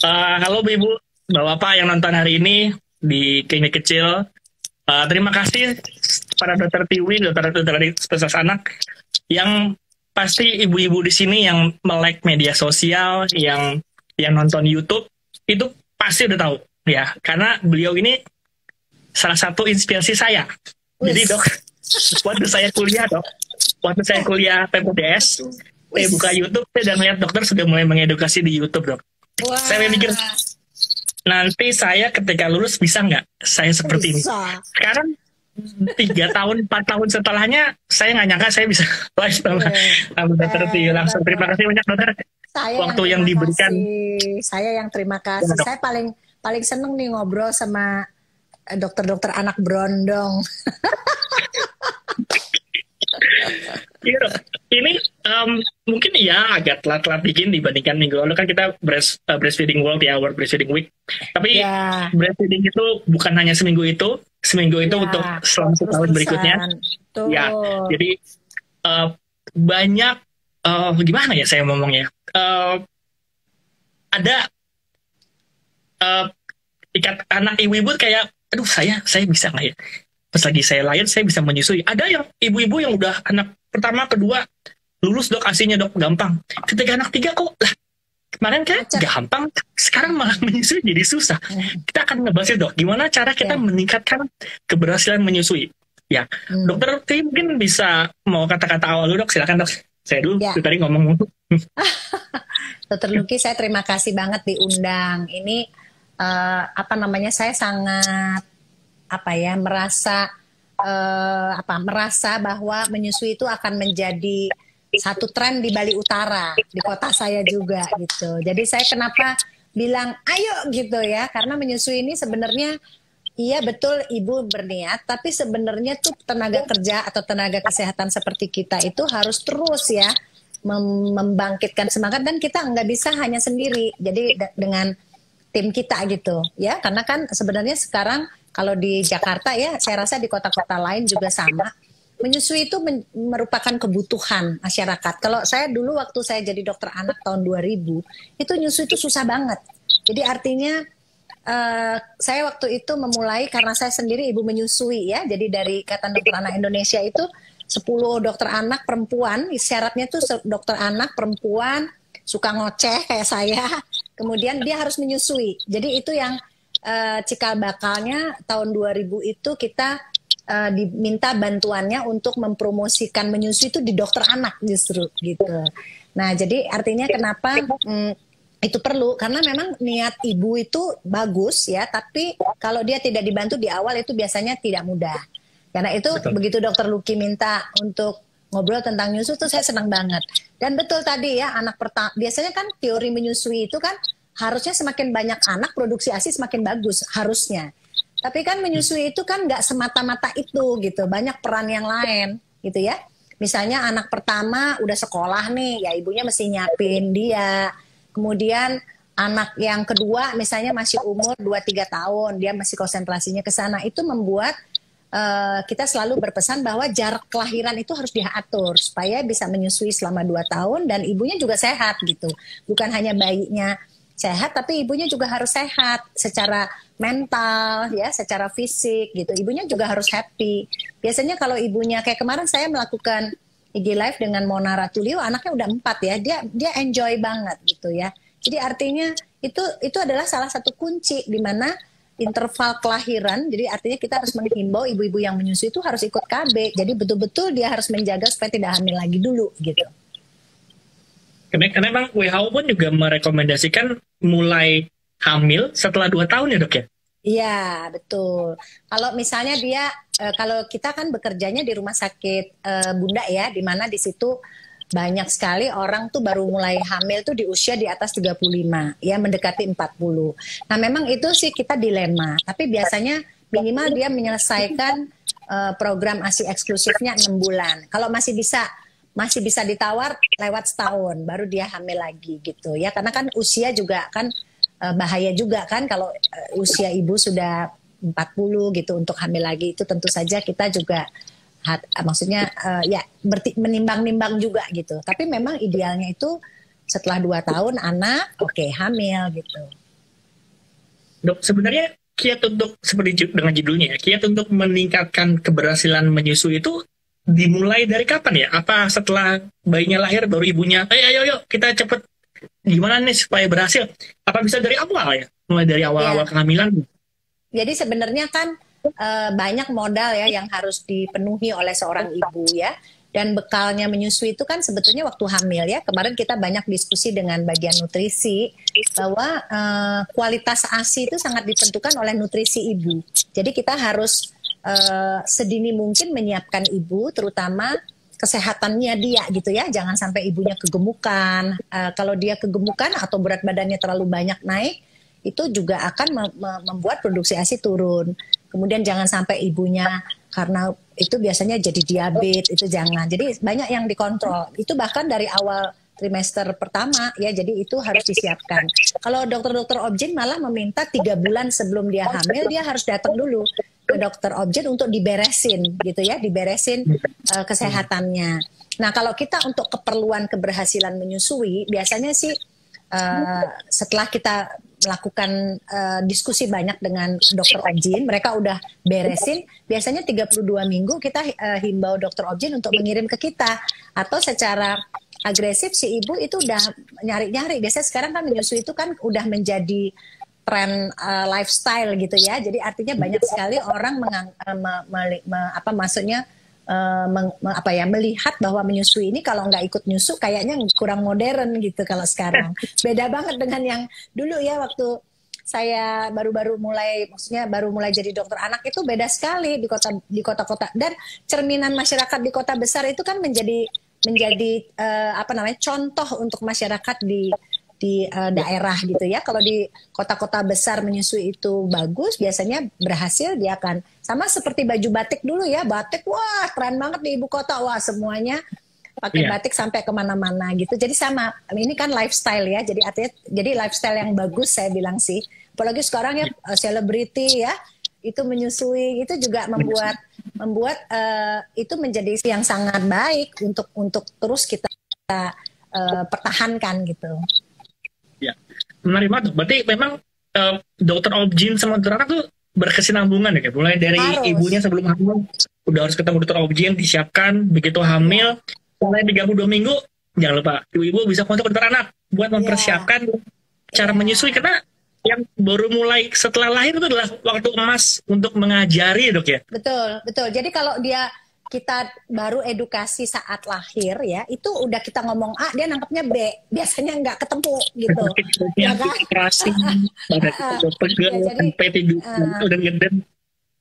Halo Ibu, Bapak yang nonton hari ini di Klinik Kecil. Terima kasih para dokter Tiwi, dokter-dokter dari spesialis anak yang pasti ibu-ibu di sini yang melek media sosial, yang nonton YouTube itu pasti udah tahu ya, karena beliau ini salah satu inspirasi saya. Jadi Wis, dok, waktu saya kuliah PPDS, saya wis. buka YouTube dan melihat dokter sudah mulai mengedukasi di YouTube dok. Saya mikir Wah, nanti saya ketika lulus bisa nggak saya seperti ini. bisa. Sekarang 3 tahun 4 tahun setelahnya saya nggak nyangka saya bisa live sama sama dokter Tio langsung. Hebat Terima kasih banget. banyak dokter Saya yang waktu yang terima diberikan. kasih. Saya yang terima Ya, kasih. dok. Saya paling paling seneng nih ngobrol sama dokter-dokter anak berondong. Iya, dok. Ini mungkin ya agak telat-telat bikin dibandingkan minggu lalu kan kita breastfeeding world ya, World Breastfeeding Week. Tapi Ya, breastfeeding itu bukan hanya seminggu itu untuk ya. selama setahun berikutnya. Terus-terusan. Ya, Tuh. jadi eh, banyak gimana ya saya ngomongnya. Ada eh, ikat anak ibu-ibu kayak, aduh saya bisa nggak ya? Pas lagi saya lahir saya bisa menyusui. Ada yang ibu-ibu yang udah anak pertama, kedua lulus dok asinya dok gampang. Ketika anak tiga kok lah kemarin kan Macet. gampang, sekarang malah menyusui jadi susah. Kita akan ngebahas dok, gimana cara kita Ya. meningkatkan keberhasilan menyusui. Ya, Hmm. dokter Tri mungkin bisa mau kata-kata awal dulu dok, silakan dok. Saya dulu Ya. tadi ngomong. Dokter Luki, saya terima kasih banget diundang. Ini apa namanya? Saya sangat apa ya merasa bahwa menyusui itu akan menjadi satu tren di Bali Utara, di kota saya juga gitu. Jadi saya kenapa bilang ayo gitu ya, karena menyusui ini sebenarnya iya betul ibu berniat, tapi sebenarnya tuh tenaga kerja atau tenaga kesehatan seperti kita itu harus terus ya membangkitkan semangat, dan kita nggak bisa hanya sendiri. Jadi dengan tim kita gitu ya, karena kan sebenarnya sekarang kalau di Jakarta ya, saya rasa di kota-kota lain juga sama. Menyusui itu merupakan kebutuhan masyarakat. Kalau saya dulu waktu saya jadi dokter anak tahun 2000, itu nyusui itu susah banget. Jadi artinya saya waktu itu memulai karena saya sendiri ibu menyusui ya. Jadi dari Ikatan Dokter Anak Indonesia itu 10 dokter anak perempuan, syaratnya tuh dokter anak perempuan suka ngoceh kayak saya. Kemudian dia harus menyusui. Jadi itu yang cikal bakalnya tahun 2000 itu kita diminta bantuannya untuk mempromosikan menyusui itu di dokter anak justru gitu. Nah, jadi artinya kenapa itu perlu, karena memang niat ibu itu bagus ya, tapi kalau dia tidak dibantu di awal itu biasanya tidak mudah. Karena itu Betul. begitu dokter Luki minta untuk ngobrol tentang nyusu tuh saya senang banget. Dan betul tadi ya, anak pertama biasanya kan teori menyusui itu kan harusnya semakin banyak anak produksi ASI semakin bagus harusnya. Tapi kan menyusui itu kan nggak semata-mata itu gitu, banyak peran yang lain gitu ya. Misalnya anak pertama udah sekolah nih, ya ibunya mesti nyiapin dia. Kemudian anak yang kedua misalnya masih umur 2-3 tahun, dia masih konsentrasinya ke sana. Itu membuat kita selalu berpesan bahwa jarak kelahiran itu harus diatur supaya bisa menyusui selama 2 tahun dan ibunya juga sehat gitu. Bukan hanya bayinya sehat, tapi ibunya juga harus sehat secara mental ya, secara fisik gitu. Ibunya juga harus happy. Biasanya kalau ibunya kayak kemarin saya melakukan IG Live dengan Mona Ratulio, anaknya udah 4 ya, dia enjoy banget gitu ya. Jadi artinya itu adalah salah satu kunci di mana interval kelahiran. Jadi artinya kita harus menghimbau ibu-ibu yang menyusui itu harus ikut KB. Jadi betul-betul dia harus menjaga supaya tidak hamil lagi dulu gitu. Karena memang WHO pun juga merekomendasikan mulai hamil setelah 2 tahun ya dok ya? Iya, betul. Kalau misalnya dia, kalau kita kan bekerjanya di rumah sakit Bunda ya, di mana di situ banyak sekali orang tuh baru mulai hamil tuh di usia di atas 35, ya mendekati 40. Nah memang itu sih kita dilema, tapi biasanya minimal dia menyelesaikan program ASI eksklusifnya 6 bulan. Kalau masih bisa ditawar lewat setahun, baru dia hamil lagi gitu ya. Karena kan usia juga kan bahaya juga kan kalau usia ibu sudah 40 gitu untuk hamil lagi, itu tentu saja kita juga maksudnya ya menimbang-nimbang juga gitu. Tapi memang idealnya itu setelah 2 tahun anak oke, hamil gitu. Dok, sebenarnya kiat untuk seperti dengan judulnya ya, kiat untuk meningkatkan keberhasilan menyusui itu dimulai dari kapan ya? Apa setelah bayinya lahir baru ibunya, ayo ayo kita cepet gimana nih supaya berhasil? Apa bisa dari awal ya? Mulai dari awal-awal Ya, kehamilan? jadi sebenarnya kan banyak modal ya yang harus dipenuhi oleh seorang ibu ya. Dan bekalnya menyusui itu kan sebetulnya waktu hamil ya. Kemarin kita banyak diskusi dengan bagian nutrisi bahwa kualitas ASI itu sangat ditentukan oleh nutrisi ibu. Jadi kita harus sedini mungkin menyiapkan ibu, terutama kesehatannya dia gitu ya. Jangan sampai ibunya kegemukan. Kalau dia kegemukan atau berat badannya terlalu banyak naik, itu juga akan membuat produksi ASI turun. Kemudian jangan sampai ibunya karena itu biasanya jadi diabetes, itu jangan. Jadi banyak yang dikontrol. Itu bahkan dari awal trimester pertama ya, jadi itu harus disiapkan. Kalau dokter-dokter objin malah meminta 3 bulan sebelum dia hamil, dia harus datang dulu ke dokter objin untuk diberesin gitu ya, diberesin kesehatannya. Nah kalau kita untuk keperluan keberhasilan menyusui, biasanya sih setelah kita melakukan diskusi banyak dengan dokter objin, mereka udah beresin, biasanya 32 minggu kita himbau dokter objin untuk mengirim ke kita, atau secara agresif si ibu itu udah nyari-nyari. Biasanya sekarang kan menyusui itu kan udah menjadi tren lifestyle gitu ya, jadi artinya banyak sekali orang melihat bahwa menyusui ini kalau nggak ikut nyusu kayaknya kurang modern gitu kalau sekarang. Beda banget dengan yang dulu ya, waktu saya baru mulai jadi dokter anak, itu beda sekali di kota-kota, dan cerminan masyarakat di kota besar itu kan menjadi contoh untuk masyarakat di daerah gitu ya. Kalau di kota-kota besar menyusui itu bagus, biasanya berhasil, dia akan sama seperti baju batik dulu ya. Batik, wah keren banget di ibu kota, wah semuanya pakai batik sampai kemana-mana gitu. Jadi sama, ini kan lifestyle ya. Jadi artinya lifestyle yang bagus saya bilang sih. Apalagi sekarang ya selebriti ya, itu menyusui, itu juga membuat itu menjadi yang sangat baik untuk terus kita pertahankan gitu. Ya, menarik banget. Berarti memang dokter objin sama dokter anak tuh berkesinambungan ya, mulai dari ibunya sebelum hamil udah harus ketemu dokter objin, disiapkan, begitu hamil mulai 32 minggu jangan lupa ibu-ibu bisa kontak dokter anak buat mempersiapkan cara menyusui, karena yang baru mulai setelah lahir itu adalah waktu emas untuk mengajari, Dok ya. Betul. Jadi kalau kita baru edukasi saat lahir ya, itu udah kita ngomong A, dia nangkepnya B, biasanya nggak ketemu gitu. Ya kan? Udah gede.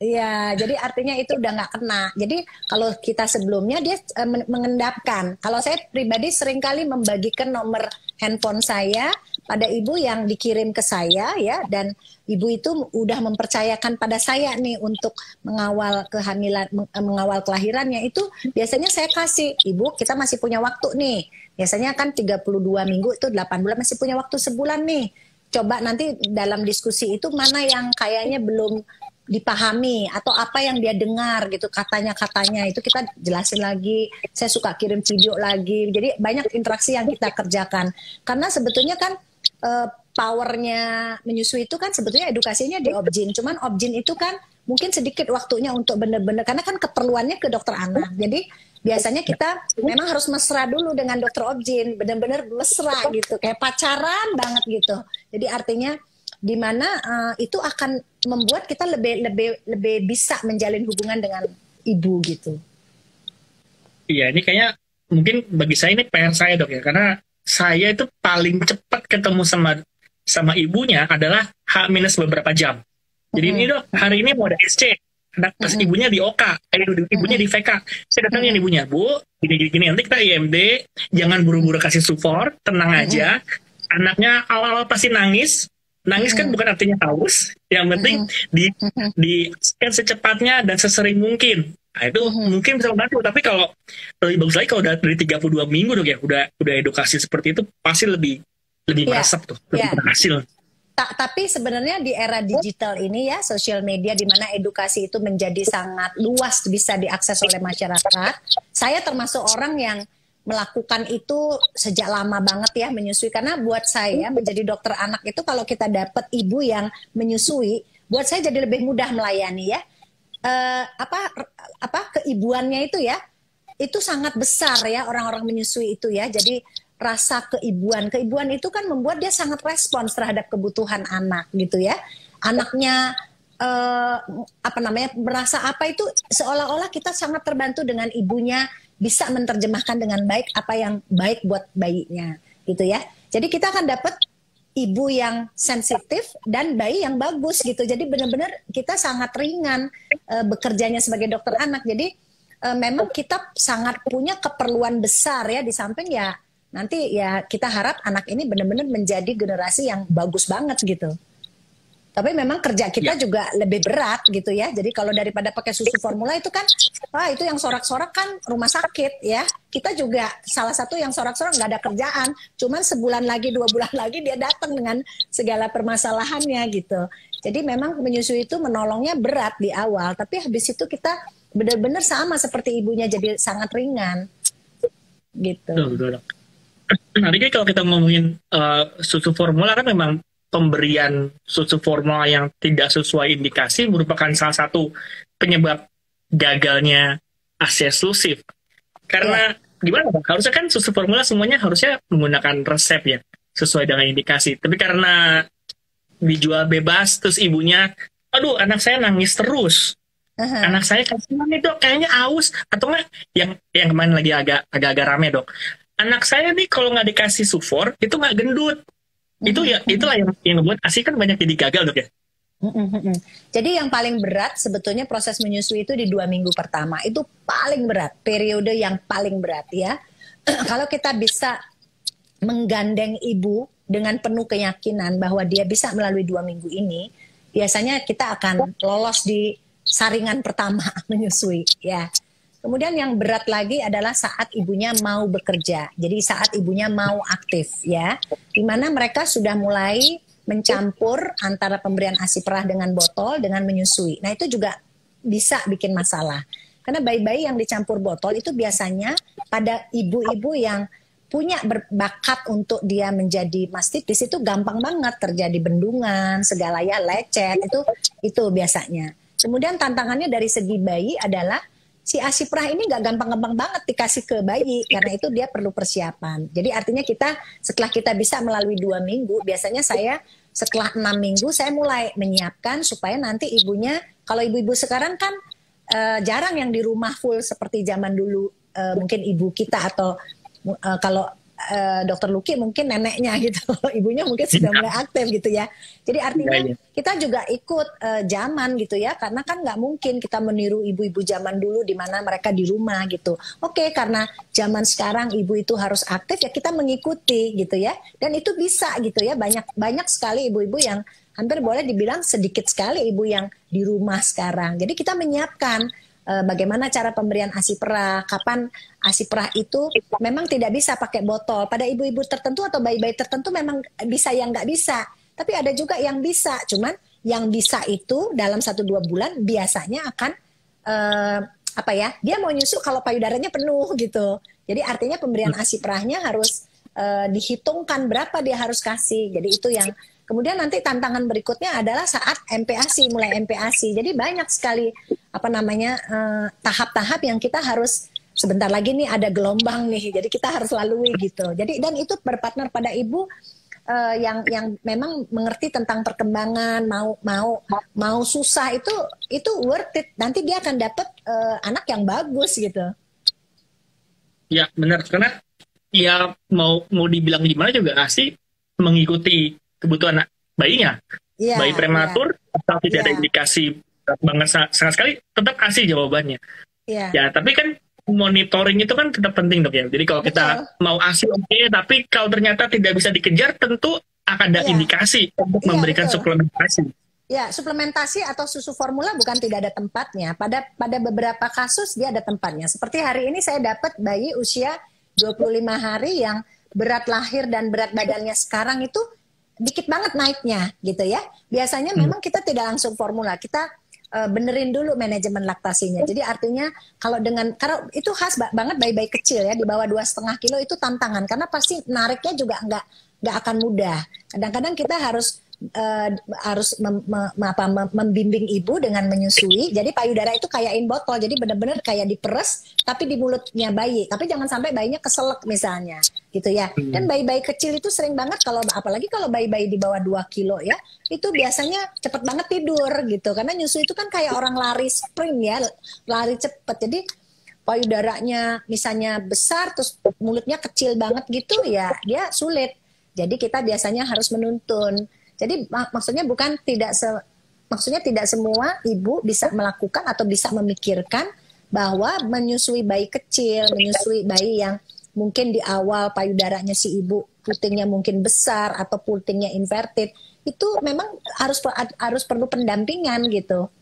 Iya, jadi artinya itu udah nggak kena. Jadi kalau kita sebelumnya dia mengendapkan. Kalau saya pribadi seringkali membagikan nomor handphone saya pada ibu yang dikirim ke saya ya, dan ibu itu udah mempercayakan pada saya nih untuk mengawal kehamilan, mengawal kelahirannya. Itu biasanya saya kasih, ibu kita masih punya waktu nih. Biasanya kan 32 minggu itu 8 bulan, masih punya waktu sebulan nih. Coba nanti dalam diskusi itu mana yang kayaknya belum dipahami atau apa yang dia dengar gitu, katanya itu kita jelasin lagi. Saya suka kirim video lagi. Jadi banyak interaksi yang kita kerjakan. Karena sebetulnya kan powernya menyusui itu kan sebetulnya edukasinya di objin. Cuman objin itu kan mungkin sedikit waktunya untuk benar-benar, karena kan keperluannya ke dokter anak. Jadi biasanya kita memang harus mesra dulu dengan dokter objin, benar-benar mesra gitu, kayak pacaran banget gitu. Jadi artinya di mana itu akan membuat kita lebih bisa menjalin hubungan dengan ibu gitu. Iya, ini kayaknya mungkin bagi saya ini PR saya, Dok ya, karena saya itu paling cepat ketemu sama ibunya adalah H- beberapa jam. Jadi ini, Dok, hari ini mau ada SC, pas ibunya di OK, ibunya di VK. Saya datangin ibunya, Bu, gini, nanti kita IMD, jangan buru-buru kasih support, tenang aja. Anaknya awal-awal pasti nangis kan bukan artinya haus, yang penting di scan secepatnya dan sesering mungkin. Nah, itu mungkin bisa membantu, tapi kalau lebih bagus lagi kalau udah dari 32 minggu, Dok ya, udah edukasi seperti itu pasti lebih meresap tuh, lebih berhasil. Tapi sebenarnya di era digital ini ya, sosial media di mana edukasi itu menjadi sangat luas bisa diakses oleh masyarakat. Saya termasuk orang yang melakukan itu sejak lama banget ya menyusui, karena buat saya menjadi dokter anak itu kalau kita dapat ibu yang menyusui, buat saya jadi lebih mudah melayani ya. Apa keibuannya itu ya, itu sangat besar ya orang-orang menyusui itu ya. Jadi rasa keibuan itu kan membuat dia sangat respons terhadap kebutuhan anak gitu ya. Anaknya merasa apa itu, seolah-olah kita sangat terbantu dengan ibunya bisa menerjemahkan dengan baik apa yang baik buat bayinya gitu ya. Jadi kita akan dapat ibu yang sensitif dan bayi yang bagus gitu. Jadi benar-benar kita sangat ringan bekerjanya sebagai dokter anak. Jadi memang kita sangat punya keperluan besar ya, di samping ya nanti ya kita harap anak ini benar-benar menjadi generasi yang bagus banget gitu. Tapi memang kerja kita juga lebih berat gitu ya. Jadi kalau daripada pakai susu formula itu kan, itu yang sorak-sorak kan rumah sakit ya. Kita juga salah satu yang sorak-sorak nggak ada kerjaan. Cuman sebulan lagi, 2 bulan lagi dia datang dengan segala permasalahannya gitu. Jadi memang menyusui itu menolongnya berat di awal. Tapi habis itu kita benar-benar sama seperti ibunya, jadi sangat ringan gitu. Betul. Nanti kan kalau kita ngomongin susu formula kan memang pemberian susu formula yang tidak sesuai indikasi merupakan salah satu penyebab gagalnya ASI eksklusif. Karena gimana Bang? Harusnya kan susu formula semuanya harusnya menggunakan resep ya, sesuai dengan indikasi. Tapi karena dijual bebas, terus ibunya, aduh anak saya nangis terus. Anak saya kasihan nih dok, kayaknya aus. Atau nggak, yang kemarin lagi agak rame dok. Anak saya nih kalau nggak dikasih sufor, itu nggak gendut. Itulah yang membuat ASI kan banyak jadi gagal dok ya. Jadi yang paling berat sebetulnya proses menyusui itu di 2 minggu pertama, itu paling berat, periode yang paling berat ya. Kalau kita bisa menggandeng ibu dengan penuh keyakinan bahwa dia bisa melalui 2 minggu ini, biasanya kita akan lolos di saringan pertama menyusui ya. Kemudian yang berat lagi adalah saat ibunya mau bekerja. Jadi saat ibunya mau aktif ya. Di mana mereka sudah mulai mencampur antara pemberian ASI perah dengan botol dengan menyusui. Nah, itu juga bisa bikin masalah. Karena bayi-bayi yang dicampur botol itu biasanya pada ibu-ibu yang punya bakat untuk dia menjadi mastitis itu gampang banget terjadi bendungan, segala ya, lecet, itu biasanya. Kemudian tantangannya dari segi bayi adalah si ASI perah ini nggak gampang-gampang banget dikasih ke bayi, karena itu dia perlu persiapan. Jadi artinya kita setelah kita bisa melalui 2 minggu, biasanya saya setelah 6 minggu saya mulai menyiapkan supaya nanti ibunya, kalau ibu-ibu sekarang kan jarang yang di rumah full seperti zaman dulu, mungkin ibu kita atau kalau Dokter Luki mungkin neneknya gitu, ibunya mungkin sudah mulai aktif gitu ya. Jadi artinya kita juga ikut zaman gitu ya, karena kan nggak mungkin kita meniru ibu-ibu zaman dulu di mana mereka di rumah gitu. Oke, karena zaman sekarang ibu itu harus aktif ya kita mengikuti gitu ya, dan itu bisa gitu ya, banyak sekali ibu-ibu yang hampir boleh dibilang sedikit sekali ibu yang di rumah sekarang. Jadi kita menyiapkan bagaimana cara pemberian ASI perah, kapan ASI perah itu memang tidak bisa pakai botol. Pada ibu-ibu tertentu atau bayi-bayi tertentu memang bisa yang nggak bisa. Tapi ada juga yang bisa. Cuman yang bisa itu dalam 1-2 bulan biasanya akan dia mau nyusu kalau payudaranya penuh gitu. Jadi artinya pemberian ASI perahnya harus dihitungkan berapa dia harus kasih. Jadi itu yang kemudian nanti tantangan berikutnya adalah saat MPASI, mulai MPASI. Jadi banyak sekali tahap-tahap yang kita harus, sebentar lagi nih ada gelombang nih, jadi kita harus lalui gitu. Jadi dan itu berpartner pada ibu yang memang mengerti tentang perkembangan, mau susah itu worth it. Nanti dia akan dapat anak yang bagus gitu. Ya benar, karena ya mau dibilang gimana juga ASI mengikuti kebutuhan bayinya. Bayi prematur atau tidak ada indikasi banget sangat sekali, tetap ASI jawabannya. Ya, tapi kan monitoring itu kan tetap penting dok ya. Jadi kalau kita mau ASI tapi kalau ternyata tidak bisa dikejar, tentu akan ada indikasi untuk memberikan suplementasi. Ya, suplementasi atau susu formula bukan tidak ada tempatnya. Pada beberapa kasus dia ada tempatnya. Seperti hari ini saya dapat bayi usia 25 hari yang berat lahir dan berat badannya sekarang itu dikit banget naiknya gitu ya. Biasanya memang kita tidak langsung formula, kita benerin dulu manajemen laktasinya. Jadi artinya karena itu khas banget bayi-bayi kecil ya di bawah 2,5 kilo itu tantangan karena pasti nariknya juga nggak akan mudah. Kadang-kadang kita harus membimbing ibu dengan menyusui. Jadi payudara itu kayakin botol, jadi benar-benar kayak diperes tapi di mulutnya bayi. Tapi jangan sampai bayinya keselak misalnya, gitu ya. Dan bayi-bayi kecil itu sering banget apalagi kalau bayi-bayi di bawah 2 kilo ya, itu biasanya cepet banget tidur gitu. Karena nyusui itu kan kayak orang lari sprint ya, lari cepet. Jadi payudaranya misalnya besar terus mulutnya kecil banget gitu ya, dia sulit. Jadi kita biasanya harus menuntun. Jadi maksudnya maksudnya tidak semua ibu bisa melakukan atau bisa memikirkan bahwa menyusui bayi kecil, menyusui bayi yang mungkin di awal payudaranya si ibu putingnya mungkin besar atau putingnya inverted, itu memang harus perlu pendampingan gitu.